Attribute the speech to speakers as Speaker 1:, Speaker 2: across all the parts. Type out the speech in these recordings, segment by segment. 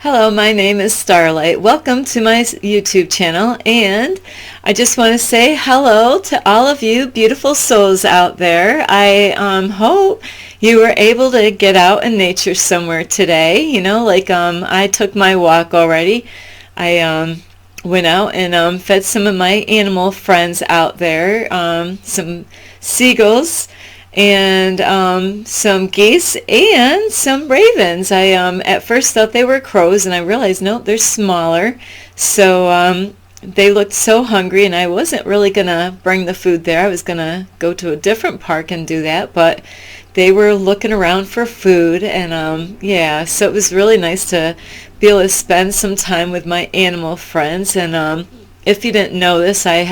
Speaker 1: Hello, my name is Starlight. Welcome to my YouTube channel, and I just want to say hello to all of you beautiful souls out there. I hope you were able to get out in nature somewhere today. I took my walk already. I went out and fed some of my animal friends out there, some seagulls and some geese and some ravens. I at first thought they were crows, and I realized no, they're smaller. So they looked so hungry, and I wasn't really gonna bring the food there. I was gonna go to a different park and do that, but they were looking around for food, and yeah, so it was really nice to be able to spend some time with my animal friends. And if you didn't know this, I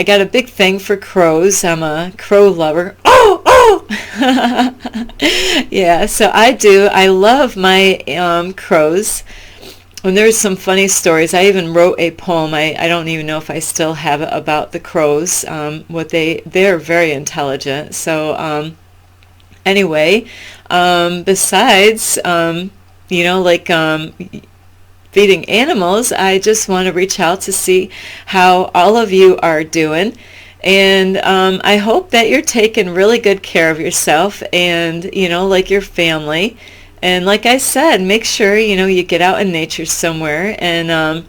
Speaker 1: got a big thing for crows. I'm a crow lover. Oh, oh! Yeah, so I do. I love my crows. And there's some funny stories. I even wrote a poem. I don't even know if I still have it about the crows. They're very intelligent. So anyway, besides, feeding animals, I just want to reach out to see how all of you are doing. And I hope that you're taking really good care of yourself and, your family. And like I said, make sure, you get out in nature somewhere. And,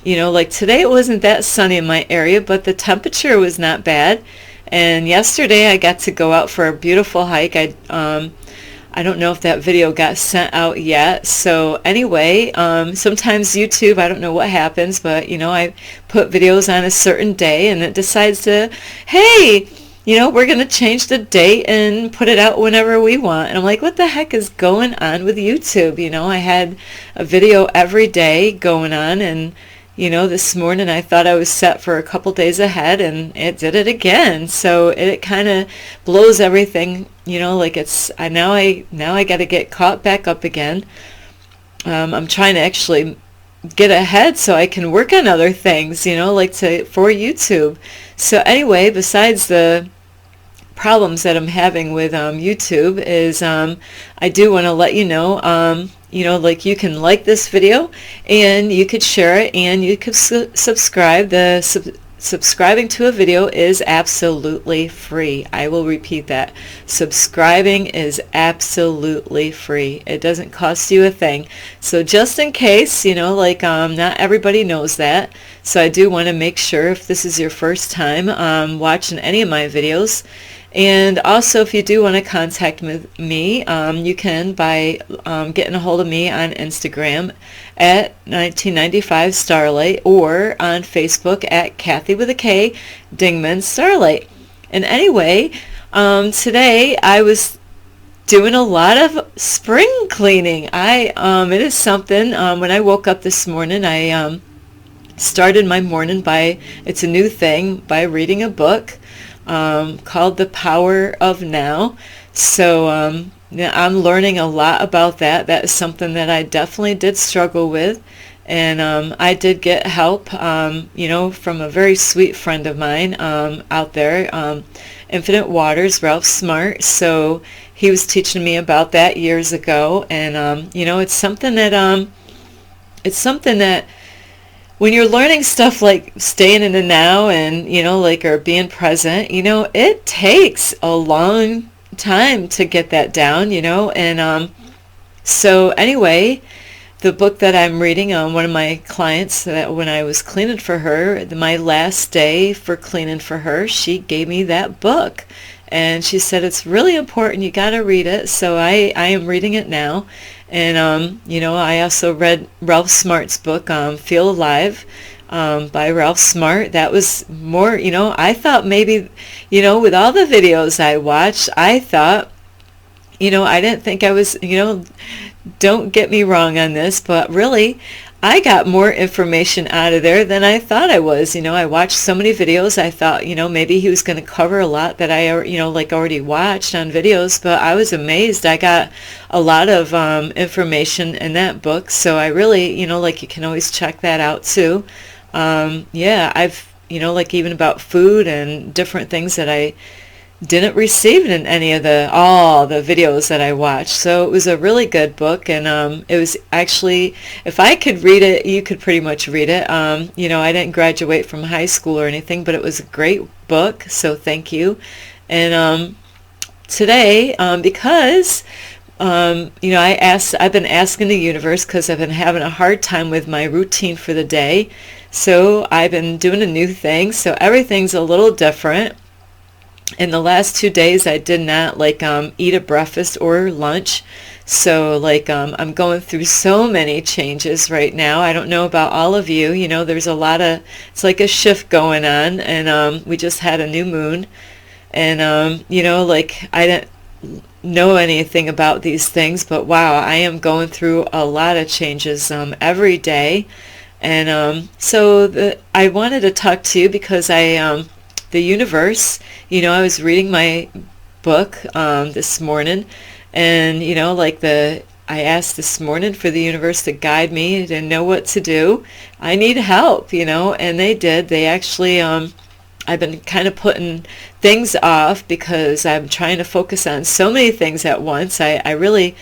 Speaker 1: like today it wasn't that sunny in my area, but the temperature was not bad. And yesterday I got to go out for a beautiful hike. I don't know if that video got sent out yet. So anyway, sometimes YouTube, I don't know what happens, but I put videos on a certain day and it decides to, hey, we're going to change the date and put it out whenever we want. And I'm like, what the heck is going on with YouTube? I had a video every day going on, and this morning I thought I was set for a couple days ahead, and it did it again. So it kind of blows everything, now I got to get caught back up again. I'm trying to actually get ahead so I can work on other things, for YouTube. So anyway, besides the problems that I'm having with YouTube is I do want to let you know, you can like this video and you could share it and you could subscribe. Subscribing to a video is absolutely free. I will repeat that. Subscribing is absolutely free. It doesn't cost you a thing. So just in case, not everybody knows that. So I do want to make sure, if this is your first time watching any of my videos. And also, if you do want to contact me, you can by getting a hold of me on Instagram at 1995 Starlight, or on Facebook at Kathy with a K Dingman Starlight. And anyway, today I was doing a lot of spring cleaning. It is something. When I woke up this morning, I started my morning it's a new thing, by reading a book called The Power of Now. So I'm learning a lot about that. That is something that I definitely did struggle with. And I did get help, from a very sweet friend of mine out there, Infinite Waters, Ralph Smart. So he was teaching me about that years ago. And, it's something that when you're learning stuff like staying in the now and, or being present, it takes a long time to get that down, and so anyway, the book that I'm reading, one of my clients, that when I was cleaning for her, my last day for cleaning for her, she gave me that book. And she said, it's really important, you got to read it. So I am reading it now. And, I also read Ralph Smart's book, Feel Alive, by Ralph Smart. That was more, I thought maybe, with all the videos I watched, I thought, I didn't think I was, don't get me wrong on this, but really, I got more information out of there than I thought I was. I watched so many videos. I thought, maybe he was going to cover a lot that I, already watched on videos, but I was amazed. I got a lot of information in that book. So I really, you can always check that out too. Yeah, I've, even about food and different things that I didn't receive it in any of all the videos that I watched. So it was a really good book, and it was actually, if I could read it, you could pretty much read it. I didn't graduate from high school or anything, but it was a great book, so thank you. And today, because I've been asking the universe, because I've been having a hard time with my routine for the day. So I've been doing a new thing, so everything's a little different. In the last 2 days, I did not eat a breakfast or lunch. So I'm going through so many changes right now. I don't know about all of you. There's a lot of, it's like a shift going on, and we just had a new moon. And I didn't know anything about these things, but wow, I am going through a lot of changes every day. And I wanted to talk to you because the universe, I was reading my book this morning, and I asked this morning for the universe to guide me to know what to do. I need help, and they did. They actually, I've been kind of putting things off because I'm trying to focus on so many things at once. I really,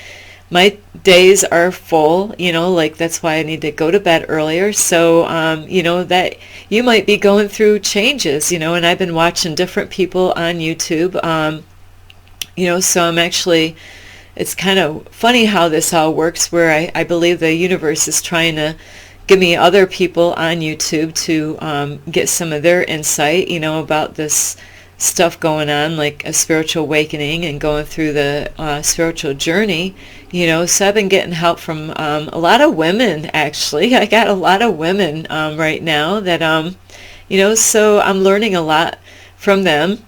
Speaker 1: my days are full, that's why I need to go to bed earlier. So, that you might be going through changes, and I've been watching different people on YouTube, so I'm actually, it's kind of funny how this all works, where I believe the universe is trying to give me other people on YouTube to get some of their insight, about this stuff going on, like a spiritual awakening and going through the spiritual journey, so I've been getting help from a lot of women. Actually, I got a lot of women right now that so I'm learning a lot from them.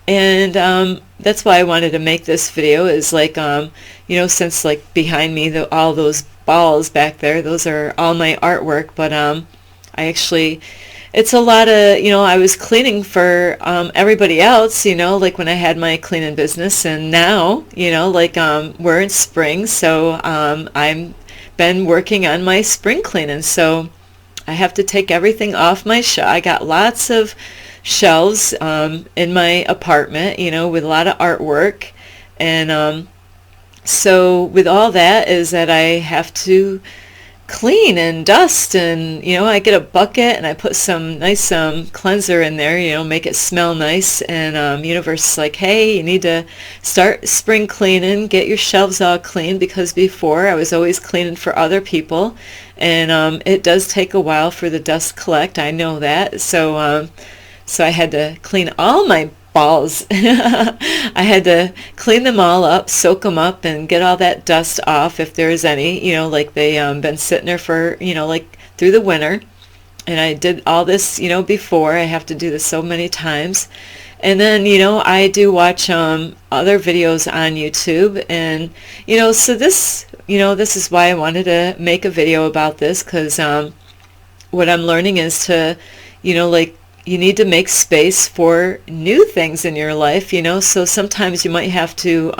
Speaker 1: And that's why I wanted to make this video, is since behind me, all those balls back there, those are all my artwork. But I actually, it's a lot of, I was cleaning for everybody else, when I had my cleaning business. And now, we're in spring, so I'm been working on my spring cleaning. So I have to take everything off my shelf. I got lots of shelves in my apartment, with a lot of artwork. And so with all that is that I have to clean and dust, and I get a bucket and I put some nice cleanser in there, make it smell nice. And universe is like, hey, you need to start spring cleaning, get your shelves all clean, because before I was always cleaning for other people, and it does take a while for the dust to collect. I know that. So I had to clean all my balls. I had to clean them all up, soak them up, and get all that dust off if there's any, they been sitting there for, through the winter. And I did all this, before. I have to do this so many times. And then, I do watch other videos on YouTube. And, so this, this is why I wanted to make a video about this, because what I'm learning is to, you need to make space for new things in your life, so sometimes you might have to,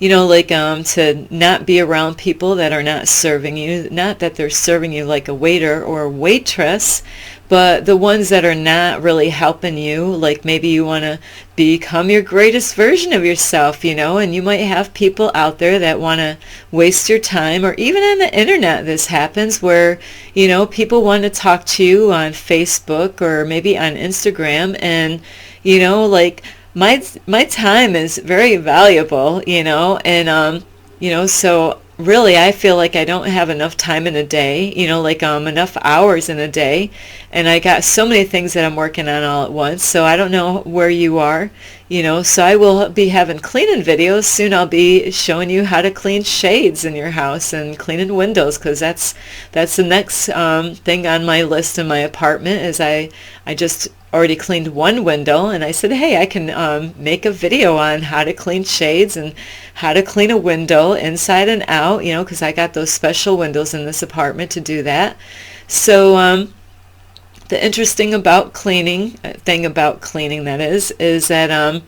Speaker 1: to not be around people that are not serving you, not that they're serving you like a waiter or a waitress, but the ones that are not really helping you. Like maybe you want to become your greatest version of yourself, and you might have people out there that want to waste your time. Or even on the internet, this happens where, people want to talk to you on Facebook or maybe on Instagram, and, my time is very valuable, and, so really I feel like I don't have enough time in a day, enough hours in a day, and I got so many things that I'm working on all at once. So I don't know where you are, so I will be having cleaning videos soon. I'll be showing you how to clean shades in your house and cleaning windows, because that's the next thing on my list in my apartment. Is I just already cleaned one window, and I said, hey, I can make a video on how to clean shades and how to clean a window inside and out, because I got those special windows in this apartment to do that. So the interesting about thing about cleaning, that is that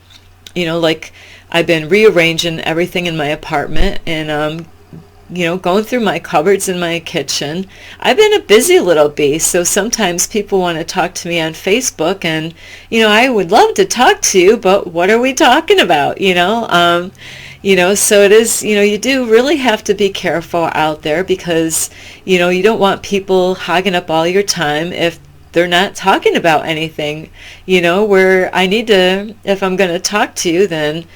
Speaker 1: I've been rearranging everything in my apartment, and going through my cupboards in my kitchen. I've been a busy little bee, so sometimes people want to talk to me on Facebook, and, I would love to talk to you, but what are we talking about, so it is, you do really have to be careful out there because, you don't want people hogging up all your time if they're not talking about anything, where I need to, if I'm going to talk to you, then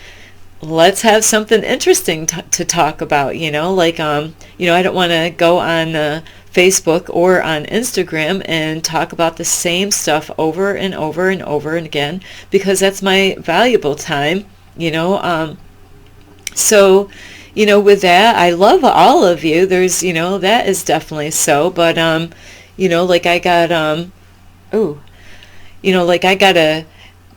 Speaker 1: let's have something interesting to talk about, I don't want to go on Facebook or on Instagram and talk about the same stuff over and over and over and again, because that's my valuable time, so, with that, I love all of you. There's, that is definitely so, but, like I got, like I gotta,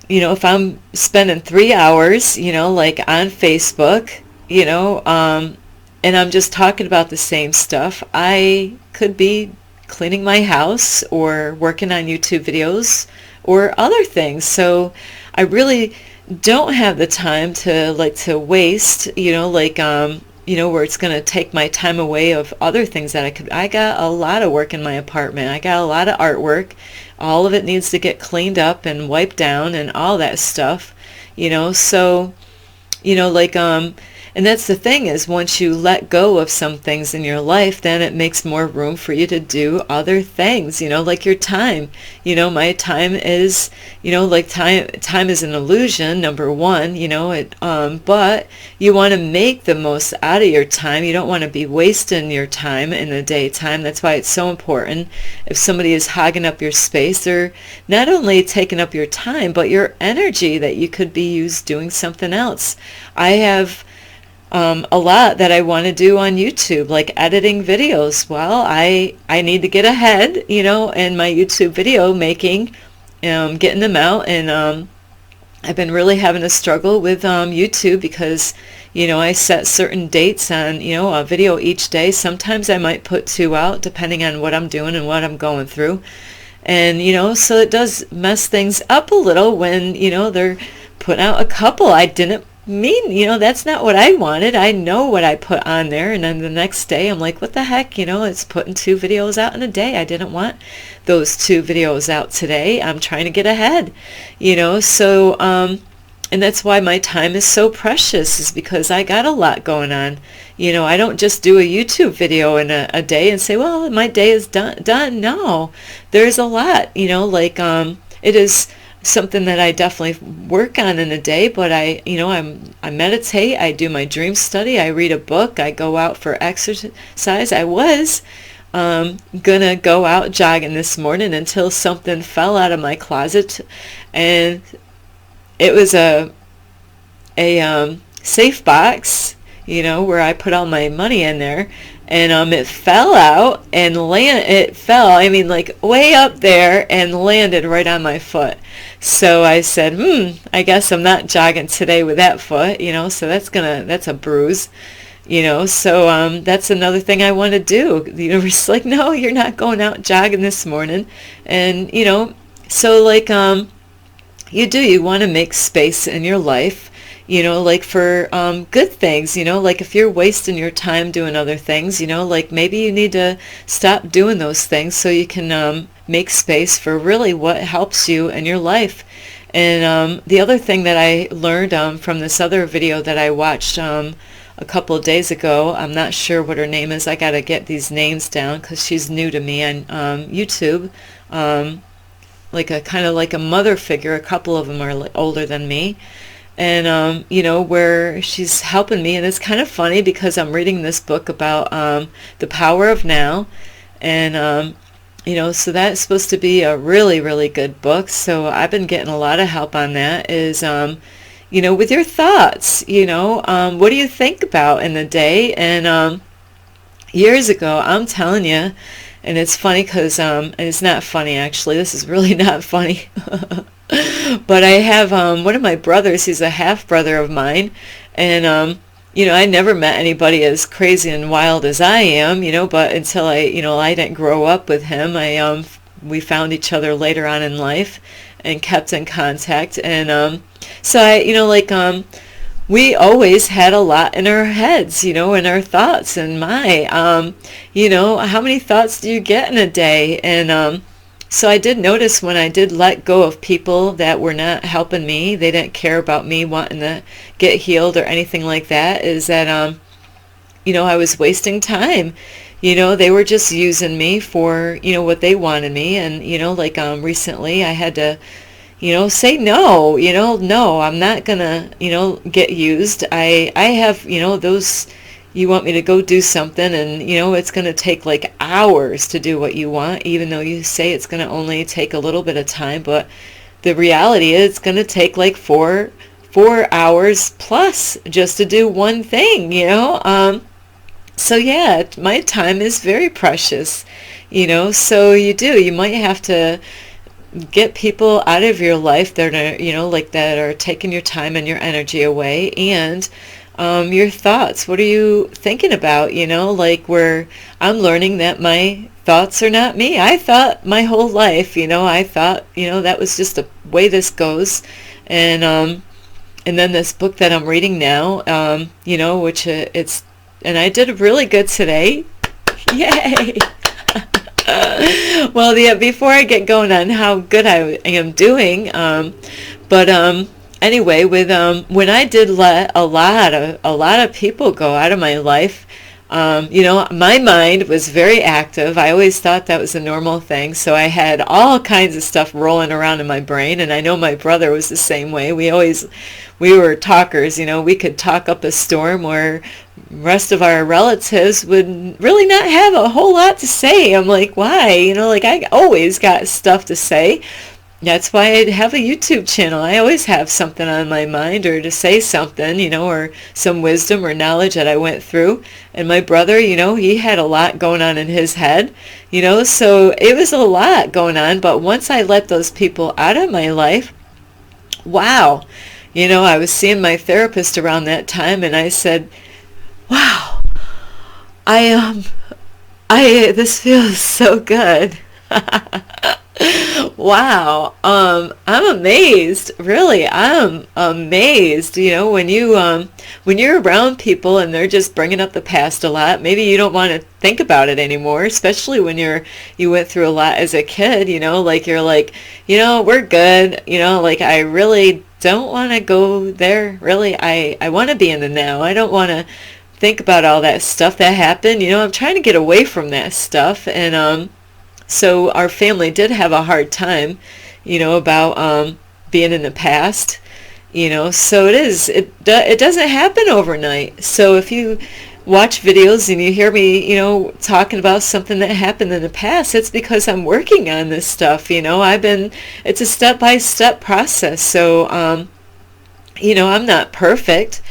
Speaker 1: if I'm spending 3 hours, like on Facebook, and I'm just talking about the same stuff, I could be cleaning my house or working on YouTube videos or other things. So I really don't have the time to waste, where it's going to take my time away of other things that I got a lot of work in my apartment. I got a lot of artwork. All of it needs to get cleaned up and wiped down and all that stuff, so, and that's the thing is once you let go of some things in your life, then it makes more room for you to do other things, like your time. My time is, like time is an illusion, number one, but you want to make the most out of your time. You don't want to be wasting your time in the daytime. That's why it's so important. If somebody is hogging up your space, they're not only taking up your time, but your energy that you could be used doing something else. I have a lot that I want to do on YouTube, like editing videos. Well, I need to get ahead, in my YouTube video making, getting them out. And I've been really having a struggle with YouTube because, I set certain dates on, a video each day. Sometimes I might put 2 out depending on what I'm doing and what I'm going through. And, so it does mess things up a little when, they're putting out a couple. I didn't mean, that's not what I wanted. I know what I put on there, and then the next day I'm like, what the heck, it's putting 2 videos out in a day. I didn't want those 2 videos out today. I'm trying to get ahead, so and that's why my time is so precious, is because I got a lot going on. I don't just do a YouTube video in a day and say, well, my day is done. No, there's a lot, it is something that I definitely work on in a day, but I meditate, I do my dream study, I read a book, I go out for exercise. I was gonna go out jogging this morning until something fell out of my closet, and it was a safe box, where I put all my money in there, and it fell out and it fell, like way up there, and landed right on my foot. So I said, I guess I'm not jogging today with that foot, so that's a bruise, so that's another thing I want to do. The universe is like, no, you're not going out jogging this morning. And so you want to make space in your life, for good things, like if you're wasting your time doing other things, maybe you need to stop doing those things so you can make space for really what helps you in your life. And the other thing that I learned from this other video that I watched a couple of days ago, I'm not sure what her name is. I got to get these names down because she's new to me on YouTube. Like a kind of like a mother figure. A couple of them are older than me. And, where she's helping me. And it's kind of funny because I'm reading this book about the power of now. And, so that's supposed to be a really, really good book. So I've been getting a lot of help on that is, with your thoughts, what do you think about in the day? And years ago, I'm telling you, and it's funny because it's not funny, actually. This is really not funny. But I have one of my brothers, he's a half-brother of mine, and, I never met anybody as crazy and wild as I am, but until I didn't grow up with him. We found each other later on in life and kept in contact. And so I, we always had a lot in our heads, in our thoughts. And how many thoughts do you get in a day? And so I did notice when I did let go of people that were not helping me, they didn't care about me wanting to get healed or anything like that, is that, I was wasting time. They were just using me for, what they wanted me. And, recently I had to, say no, no, I'm not gonna, get used. I have, those, you want me to go do something and, it's gonna take like hours to do what you want, even though you say it's gonna only take a little bit of time. But the reality is it's gonna take like four hours plus just to do one thing, So yeah, my time is very precious, so you might have to get people out of your life that are, that are taking your time and your energy away. And your thoughts, what are you thinking about? Where I'm learning that my thoughts are not me. I thought my whole life, I thought, that was just the way this goes. And then this book that I'm reading now, which and I did really good today. Yay! Well, yeah, before I get going on how good I am doing, anyway, with when I did let a lot of people go out of my life, my mind was very active. I always thought that was a normal thing, so I had all kinds of stuff rolling around in my brain, and I know my brother was the same way. We were talkers, we could talk up a storm where rest of our relatives would really not have a whole lot to say. I'm like, why? I always got stuff to say. That's why I have a YouTube channel. I always have something on my mind or to say something, or some wisdom or knowledge that I went through. And my brother, he had a lot going on in his head, so it was a lot going on. But once I let those people out of my life, wow, I was seeing my therapist around that time, and I said, wow, this feels so good. Wow. I'm amazed. Really, I'm amazed. When you're around people and they're just bringing up the past a lot, maybe you don't want to think about it anymore, especially when you went through a lot as a kid, you're like, we're good, I really don't want to go there. Really, I want to be in the now. I don't want to think about all that stuff that happened. I'm trying to get away from that stuff. And so our family did have a hard time, about being in the past, so it doesn't happen overnight. So if you watch videos and you hear me, talking about something that happened in the past, it's because I'm working on this stuff. It's a step-by-step process. So, I'm not perfect,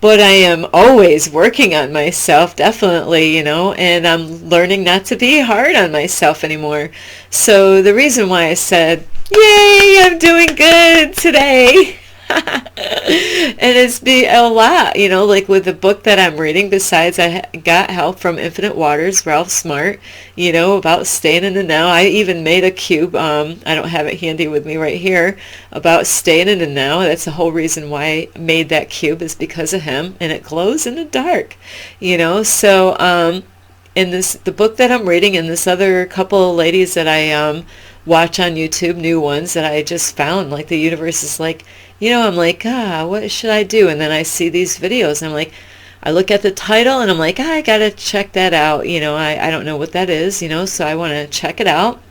Speaker 1: but I am always working on myself, definitely, and I'm learning not to be hard on myself anymore. So the reason why I said, yay, I'm doing good today. And it's been a lot, with the book that I'm reading. Besides, I got help from Infinite Waters, Ralph Smart, about staying in the now. I even made a cube. I don't have it handy with me right here, about staying in the now. That's the whole reason why I made that cube, is because of him, and it glows in the dark, So in the book that I'm reading, and this other couple of ladies that I watch on YouTube, new ones that I just found, like the universe is like, I'm like, what should I do? And then I see these videos and I'm like, I look at the title and I'm like, I gotta check that out. I don't know what that is, so I want to check it out.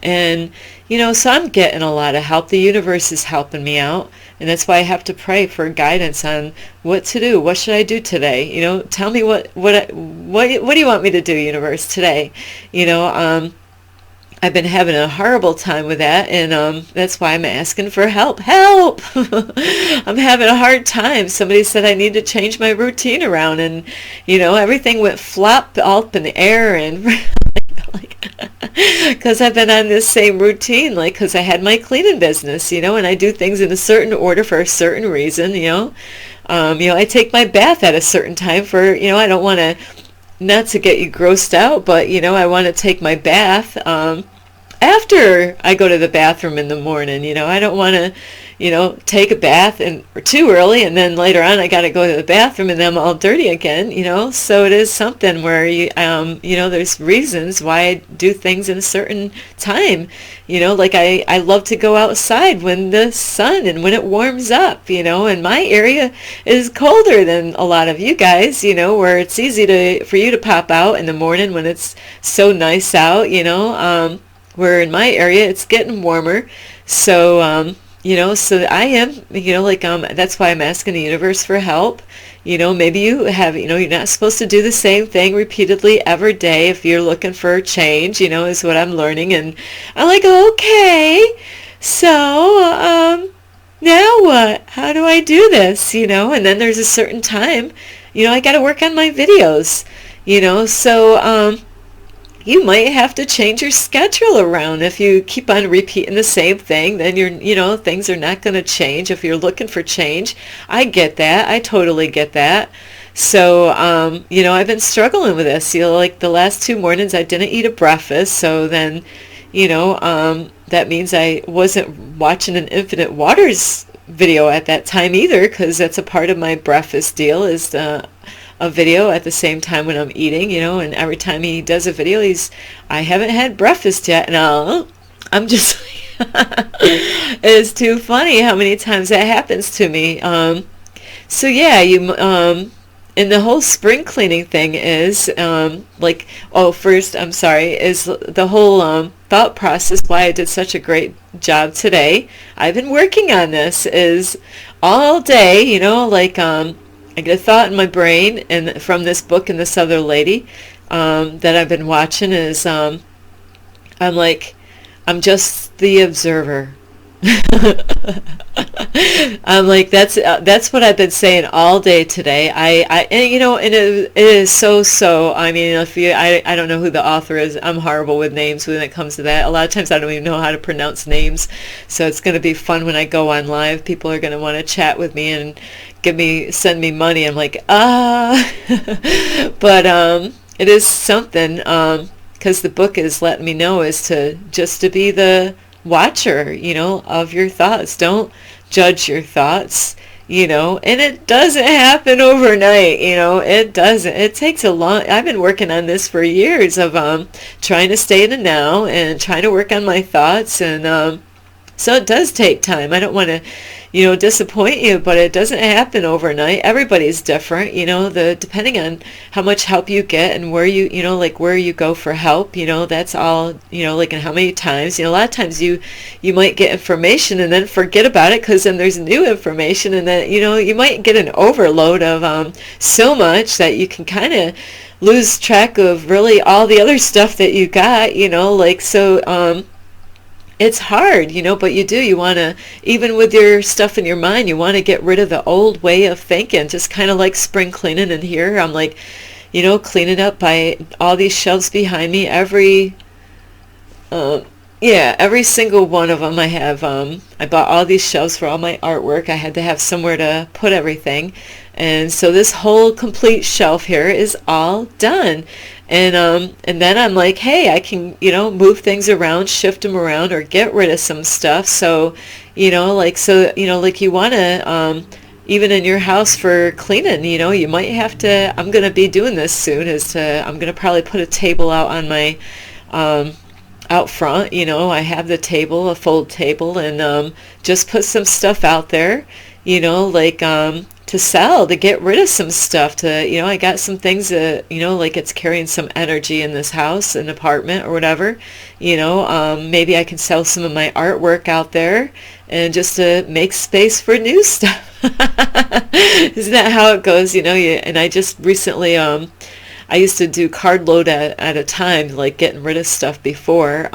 Speaker 1: And, so I'm getting a lot of help. The universe is helping me out. And that's why I have to pray for guidance on what to do. What should I do today? Tell me what do you want me to do, universe, today? I've been having a horrible time with that, and that's why I'm asking for help. Help! I'm having a hard time. Somebody said I need to change my routine around, and, everything went flop up in the air, and because I've been on this same routine, because I had my cleaning business, and I do things in a certain order for a certain reason, I take my bath at a certain time for, I don't want to, not to get you grossed out, but, I want to take my bath, after I go to the bathroom in the morning. I don't want to, take a bath or too early, and then later on I got to go to the bathroom and then I'm all dirty again. So it is something where there's reasons why I do things in a certain time. Like I love to go outside when the sun and when it warms up. And my area is colder than a lot of you guys. Where it's easy for you to pop out in the morning when it's so nice out. Where in my area it's getting warmer. So so I am, that's why I'm asking the universe for help. Maybe you have, you're not supposed to do the same thing repeatedly every day if you're looking for change, is what I'm learning. And I'm like, okay, so now what? How do I do this? And then there's a certain time, I got to work on my videos, so you might have to change your schedule around. If you keep on repeating the same thing, then things are not going to change. If you're looking for change, I get that. I totally get that. So, I've been struggling with this. Like the last 2 mornings, I didn't eat a breakfast. So then, that means I wasn't watching an Infinite Waters video at that time either, because that's a part of my breakfast deal is a video at the same time when I'm eating, and every time he does a video, I haven't had breakfast yet, and I'm just, it's too funny how many times that happens to me. So yeah, and the whole spring cleaning thing is, first, I'm sorry, is the whole thought process why I did such a great job today. I've been working on this is all day, I get a thought in my brain, and from this book and this other lady that I've been watching is, I'm just the observer. I'm like, that's what I've been saying all day today. And it is so. I mean, I don't know who the author is. I'm horrible with names when it comes to that. A lot of times I don't even know how to pronounce names. So it's going to be fun when I go on live. People are going to want to chat with me and send me money. I'm like, but it is something because the book is letting me know is to be the watcher, of your thoughts. Don't judge your thoughts, and it doesn't happen overnight, it doesn't. It takes I've been working on this for years of trying to stay in the now and trying to work on my thoughts, and so it does take time. I don't want to, disappoint you, but it doesn't happen overnight. Everybody's different, depending on how much help you get and where you, where you go for help, that's all, and how many times, a lot of times you might get information and then forget about it because then there's new information, and then, you might get an overload of so much that you can kind of lose track of really all the other stuff that you got, so, it's hard, but you want to, even with your stuff in your mind, you want to get rid of the old way of thinking, just kind of like spring cleaning in here. I'm like, cleaning up by all these shelves behind me. Every single one of them I have, I bought all these shelves for all my artwork. I had to have somewhere to put everything. And so this whole complete shelf here is all done. And then I'm like, hey, I can, move things around, shift them around, or get rid of some stuff. So, you want to, even in your house for cleaning, you might have to, I'm going to be doing this soon, I'm going to probably put a table out on my, out front, I have the table, a fold table, and just put some stuff out there, to sell, to get rid of some stuff, I got some things that, it's carrying some energy in this house, an apartment or whatever, maybe I can sell some of my artwork out there and just to make space for new stuff. Isn't that how it goes? And I just recently, I used to do card load at a time, like getting rid of stuff before.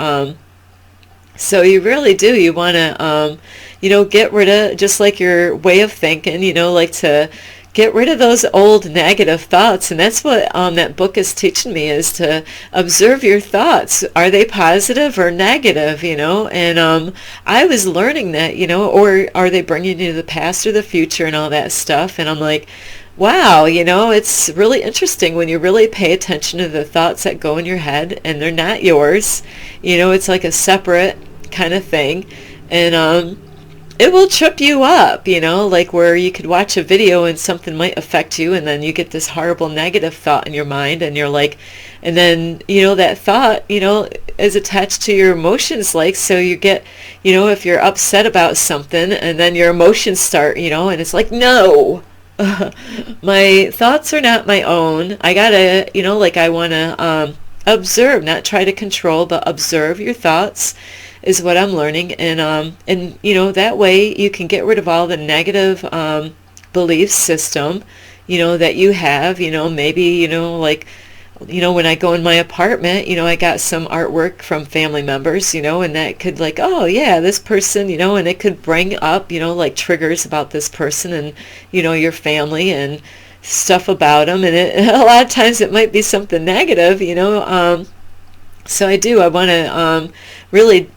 Speaker 1: So you really do. You want to, get rid of, just like your way of thinking, to get rid of those old negative thoughts. And that's what that book is teaching me, is to observe your thoughts. Are they positive or negative, And I was learning that, or are they bringing you to the past or the future and all that stuff. And I'm like, wow, it's really interesting when you really pay attention to the thoughts that go in your head and they're not yours. It's like a separate kind of thing. And it will trip you up, like where you could watch a video and something might affect you and then you get this horrible negative thought in your mind and you're like, and then, that thought, is attached to your emotions, like, so you get, if you're upset about something and then your emotions start, and it's like, no, my thoughts are not my own. I gotta, like I want to observe, not try to control, but observe your thoughts is what I'm learning. And that way you can get rid of all the negative belief system, that you have, maybe, like, when I go in my apartment, I got some artwork from family members, and that could like, oh yeah, this person, and it could bring up, like triggers about this person and, your family and stuff about them. And a lot of times it might be something negative, so I want to really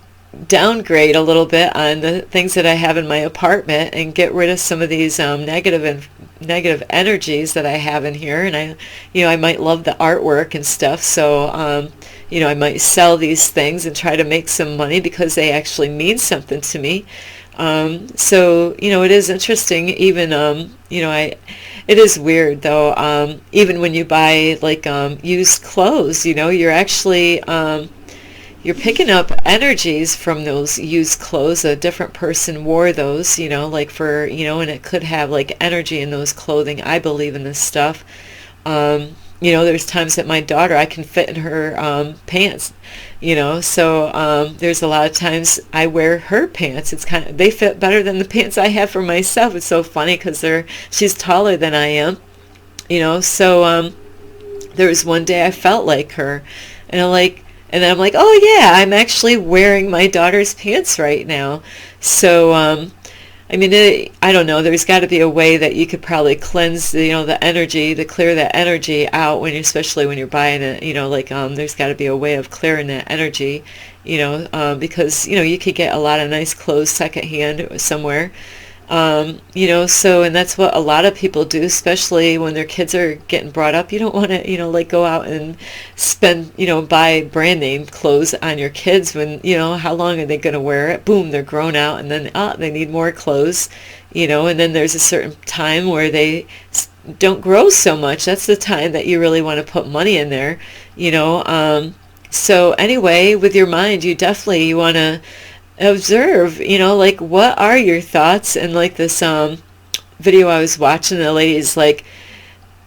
Speaker 1: downgrade a little bit on the things that I have in my apartment and get rid of some of these negative energies that I have in here. And I might love the artwork and stuff, so I might sell these things and try to make some money because they actually mean something to me. So it is interesting, even it is weird though, even when you buy like used clothes, you're actually you're picking up energies from those used clothes. A different person wore those, like for, and it could have like energy in those clothing. I believe in this stuff. There's times that my daughter, I can fit in her pants, so there's a lot of times I wear her pants. It's they fit better than the pants I have for myself. It's so funny because she's taller than I am, so there was one day I felt like her, and I'm like, oh yeah, I'm actually wearing my daughter's pants right now. So, I don't know, there's got to be a way that you could probably cleanse, the energy, to clear that energy out especially when you're buying it, there's got to be a way of clearing that energy, because, you could get a lot of nice clothes secondhand somewhere. So, and that's what a lot of people do, especially when their kids are getting brought up. You don't want to, go out and spend, buy brand name clothes on your kids when, how long are they going to wear it? Boom, they're grown out, and then, they need more clothes, and then there's a certain time where they don't grow so much. That's the time that you really want to put money in there, So anyway, with your mind, you want to observe, like, what are your thoughts? And like this video I was watching, the lady's like,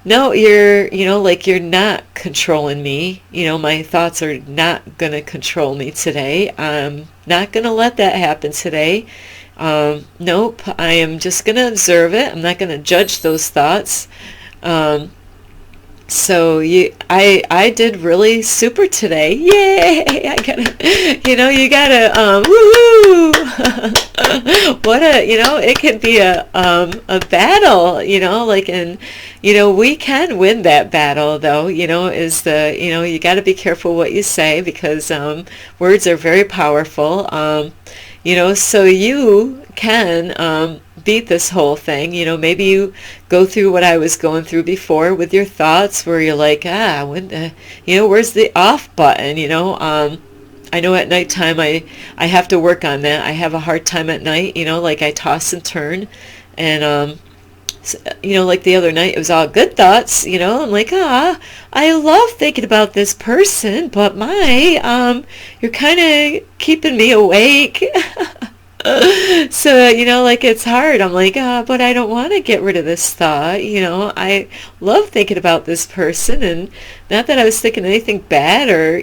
Speaker 1: no, you're you're not controlling me. My thoughts are not gonna control me today. I'm not gonna let that happen today. Nope, I am just gonna observe it. I'm not gonna judge those thoughts. So I did really super today. Yay! I gotta, you gotta, woohoo! What it could be a battle, and, we can win that battle though, is you gotta be careful what you say because, words are very powerful, so you can, beat this whole thing. Maybe you go through what I was going through before with your thoughts where you're like, where's the off button? I know at nighttime I have to work on that. I have a hard time at night, like I toss and turn, and like the other night it was all good thoughts, I'm like, I love thinking about this person, but you're kind of keeping me awake. So, it's hard. I'm like, but I don't want to get rid of this thought. I love thinking about this person, and not that I was thinking anything bad or,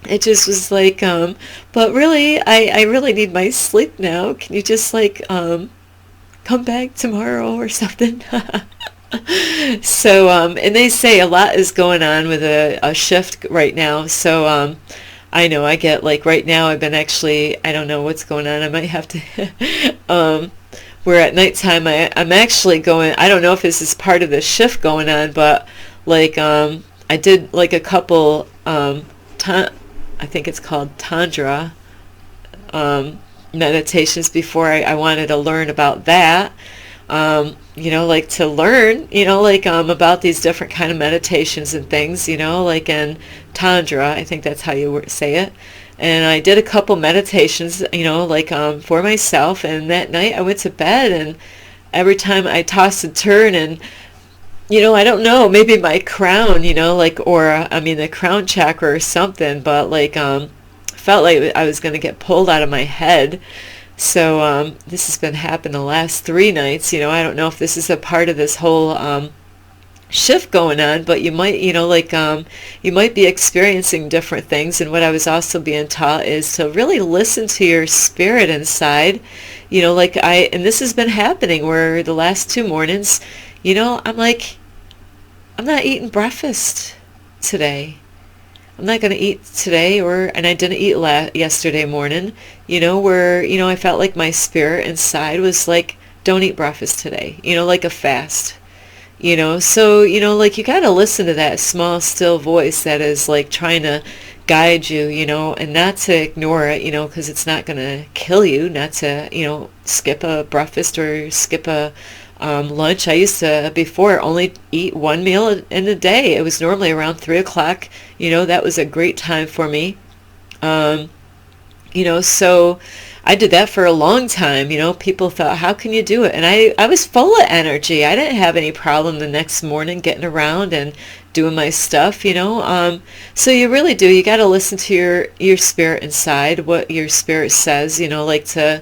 Speaker 1: it just was like, but really, I really need my sleep now. Can you just come back tomorrow or something? So, and they say a lot is going on with a shift right now. So, I know I get right now I've been actually, I don't know what's going on. I might have to, where at nighttime I'm actually going, I don't know if this is part of the shift going on, but I did a couple, I think it's called Tantra, meditations before I wanted to learn about that. like to learn, about these different kind of meditations and things, like in Tantra, I think that's how you say it. And I did a couple meditations, for myself. And that night I went to bed, and every time I tossed and turned, and I don't know, maybe my crown, the crown chakra or something, but felt like I was going to get pulled out of my head. So this has been happening the last 3 nights. I don't know if this is a part of this whole shift going on, but you might, you might be experiencing different things. And what I was also being taught is to really listen to your spirit inside. And this has been happening where the last 2 mornings, I'm like, I'm not eating breakfast today. I'm not going to eat today, and I didn't eat yesterday morning, where, I felt like my spirit inside was like, don't eat breakfast today, like a fast. So, you got to listen to that small, still voice that is like trying to guide you, and not to ignore it, because it's not going to kill you, not to, skip a breakfast or skip a lunch. I used to, before, only eat 1 meal in a day. It was normally around 3 o'clock. That was a great time for me. So I did that for a long time. People thought, how can you do it? And I was full of energy. I didn't have any problem the next morning getting around and doing my stuff, So you really do. You got to listen to your spirit inside, what your spirit says, maybe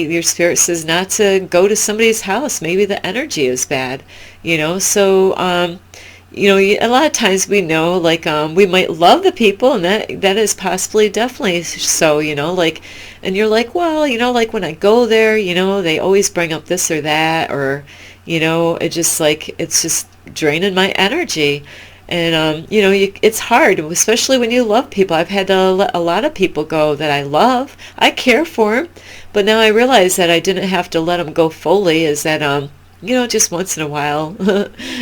Speaker 1: your spirit says not to go to somebody's house. Maybe the energy is bad, So, a lot of times we know, we might love the people, and that is possibly definitely so, and you're like, well, when I go there, they always bring up this or that, or, it's just draining my energy. And, it's hard, especially when you love people. I've had a lot of people go that I love. I care for them. But now I realize that I didn't have to let them go fully, is that, just once in a while,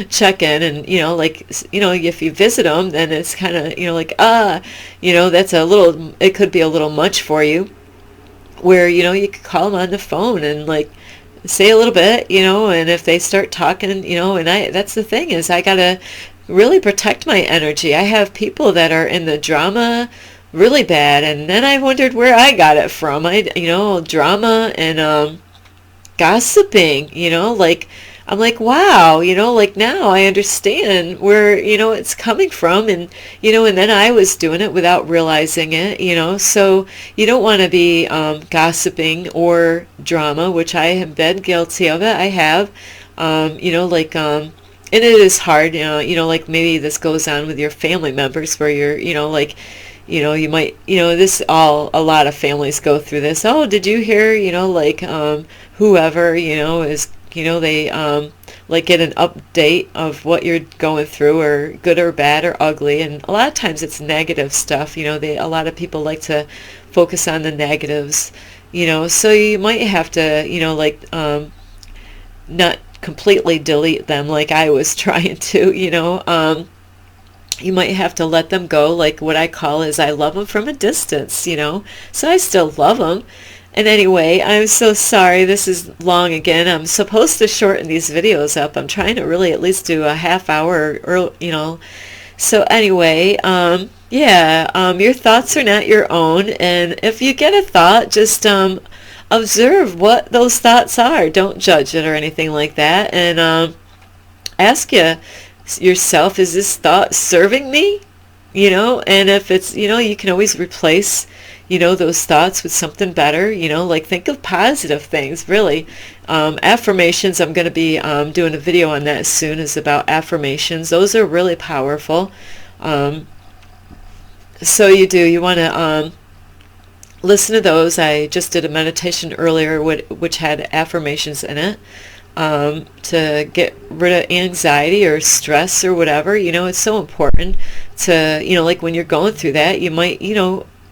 Speaker 1: check in. And, if you visit them, then it's kind of, that's it could be a little much for you. Where, you could call them on the phone and, say a little bit, and if they start talking, and that's the thing, is I got to really protect my energy. I have people that are in the drama really bad, and then I wondered where I got it from. Drama and gossiping, I'm like, wow, now I understand where, it's coming from. And, and then I was doing it without realizing it, so you don't want to be gossiping or drama, which I have been guilty of it. I have, and it is hard, maybe this goes on with your family members where you're, you might, a lot of families go through this. Oh, did you hear, whoever, is, they, get an update of what you're going through, or good or bad or ugly. And a lot of times it's negative stuff, a lot of people like to focus on the negatives, so you might have to, not completely delete them like I was trying to, you might have to let them go. Like what I call is I love them from a distance, so I still love them. And anyway, I'm so sorry this is long again. I'm supposed to shorten these videos up. I'm trying to really at least do a half hour, or so anyway, your thoughts are not your own, and if you get a thought, just observe what those thoughts are. Don't judge it or anything like that. And ask yourself, is this thought serving me? And if it's, you can always replace, those thoughts with something better. Think of positive things, really. Affirmations, I'm going to be doing a video on that soon, is about affirmations. Those are really powerful. So you want to listen to those. I just did a meditation earlier which had affirmations in it, to get rid of anxiety or stress or whatever. It's so important to, when you're going through that, you might,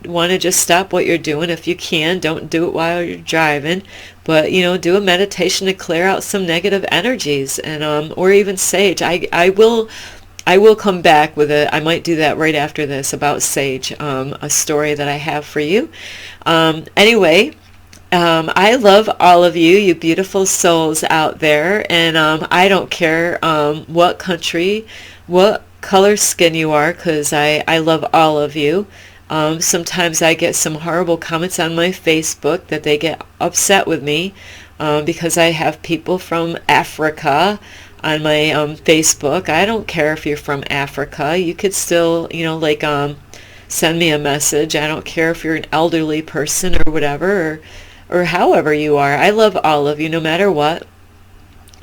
Speaker 1: want to just stop what you're doing if you can. Don't do it while you're driving, but, do a meditation to clear out some negative energies, and or even sage. I will come back with I might do that right after this, about sage, a story that I have for you. Anyway, I love all of you, you beautiful souls out there, and I don't care what country, what color skin you are, because I love all of you. Sometimes I get some horrible comments on my Facebook that they get upset with me because I have people from Africa on my Facebook. I don't care if you're from Africa. You could still, like send me a message. I don't care if you're an elderly person or whatever, or however you are. I love all of you no matter what.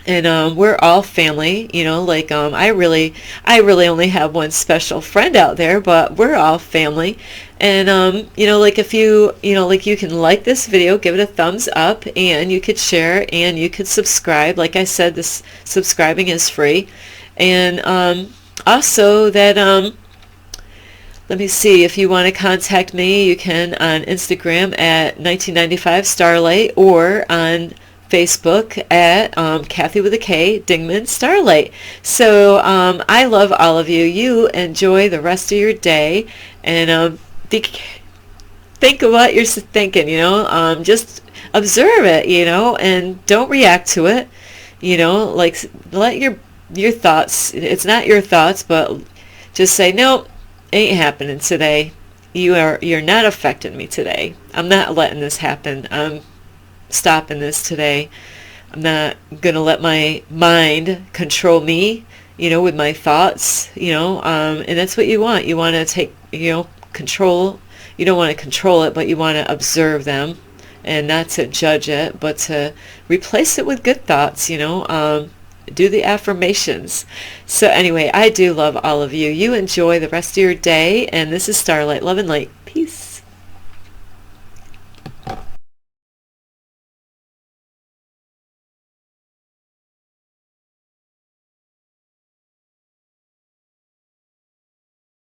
Speaker 1: And we're all family, like I really only have one special friend out there, but we're all family. And like if like you can like this video, give it a thumbs up, and you could share, and you could subscribe. Like I said, this subscribing is free. And also that let me see, if you want to contact me, you can on Instagram at 1995 Starlight, or on Facebook at Kathy with a K, Dingman Starlight. So I love all of you. You enjoy the rest of your day, and think of what you're thinking, just observe it, and don't react to it, like let your thoughts, it's not your thoughts, but just say, no, ain't happening today. You're not affecting me today. I'm not letting this happen. I'm stopping this today. I'm not going to let my mind control me, with my thoughts, and that's what you want. You want to take, control. You don't want to control it, but you want to observe them, and not to judge it, but to replace it with good thoughts, do the affirmations. So anyway, I do love all of you. You enjoy the rest of your day, and this is Starlight. Love and light. Peace.